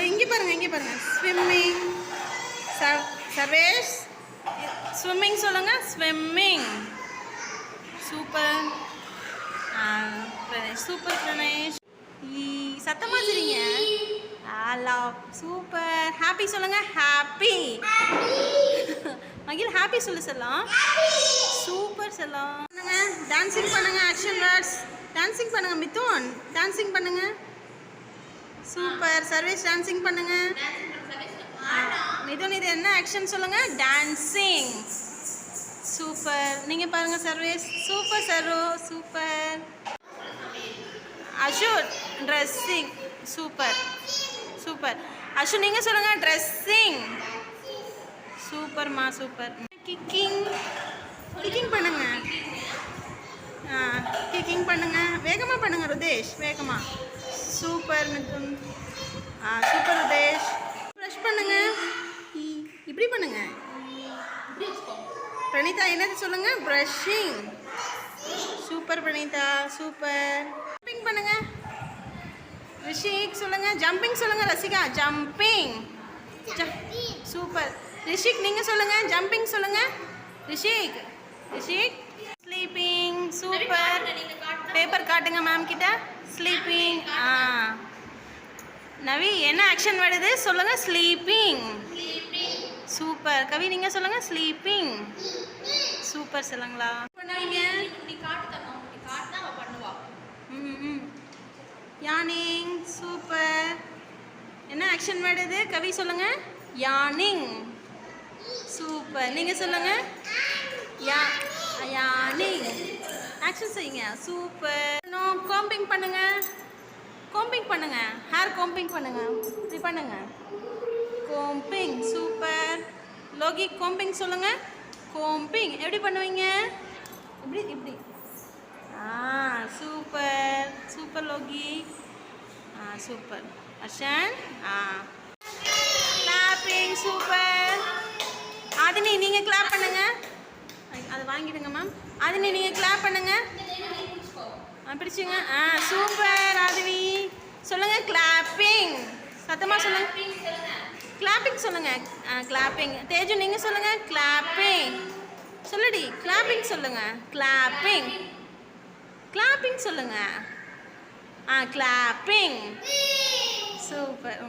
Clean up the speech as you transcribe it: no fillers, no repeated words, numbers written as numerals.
இங்கே பாருங்க swimming. Sarvesh swimming சொல்லுங்க. ஸ்விம்மிங். சூப்பர். சூப்பர் பிரணேஷ். சத்தமா சரிங்க. சூப்பர். ஹாப்பி சொல்லுங்க. ஹாப்பி. மகிழ் ஹாப்பி சொல்லு செல்லம். சூப்பர் செல்லம். டான்சிங் பண்ணுங்க. Action words. டான்சிங் பண்ணுங்க. மிதுன் டான்சிங் பண்ணுங்க. சூப்பர். சர்வேஷ் டான்சிங் பண்ணுங்க. மிதுன் இது என்ன ஆக்ஷன் சொல்லுங்க. டான்சிங். சூப்பர். நீங்க பாருங்க Sarvesh. Super servo. Super. Azure dressing. Super super. Ashu நீங்க சொல்லுங்க. ட்ரெஸ்ஸிங். சூப்பர்மா சூப்பர். கிக்கிங். கிக்கிங் பண்ணுங்க. கிக்கிங் பண்ணுங்க. வேகமா பண்ணுங்க ருதேஷ். வேகமா. சூப்பர் மிதுன். சூப்பர் ருதேஷ். ப்ரஷ் பண்ணுங்க. இப்படி பண்ணுங்க. பிரணீதா என்னது சொல்லுங்க. Brushing. Super Pranitha. Super. Jumping பண்ணுங்க. ரிஷிக் சொல்லுங்க. ஜம்பிங் சொல்லுங்க. ரசிகா ஜம்பிங். சூப்பர். ரிஷிக் நீங்க சொல்லுங்க. ஜம்பிங் சொல்லுங்க. ரிஷிக். ஸ்லீப்பிங். சூப்பர். பேப்பர் காட்டுங்க மேம் கிட்ட. ஸ்லீப்பிங். நவி என்ன ஆக்ஷன் வருது சொல்லுங்க. ஸ்லீப்பிங். சூப்பர். கவி நீங்க சொல்லுங்க. ஸ்லீப்பிங். சூப்பர் சொல்லுங்களா. பண்ணுவீங்க. யானிங். சூப்பர். என்ன ஆக்ஷன் வருது கவி சொல்லுங்க. யானிங். சூப்பர். நீங்க சொல்லுங்க. யானிங். ஆக்ஷன் செய்யுங்க. சூப்பர். கோம்பிங் பண்ணுங்க. கோம்பிங் பண்ணுங்க. ஹேர் கோம்பிங் பண்ணுங்க. இப்படி பண்ணுங்க. கோம்பிங். சூப்பர். லோகி கோம்பிங் சொல்லுங்க. கோம்பிங் எப்படி பண்ணுவீங்க. இப்படி. Super super Loki. Super. Action. Clapping. Super. Aadhini நீங்க கிளாப் பண்ணுங்க. அதை வாங்கிடுங்க மேம். ஆதினி நீங்க கிளாப் பண்ணுங்க. பிடிச்சிங்க. சூப்பர் ஆதினி. சொல்லுங்க. கிளாப்பிங். சத்தமா சொல்லுங்க. கிளாப்பிங் சொல்லுங்க. கிளாப்பிங். தேஜு நீங்க சொல்லுங்க. கிளாப்பிங். சொல்லுடி. கிளாப்பிங் சொல்லுங்க. கிளாப்பிங். கிளாப்பிங் சொல்லுங்க. கிளாப்பிங். சூப்பர்.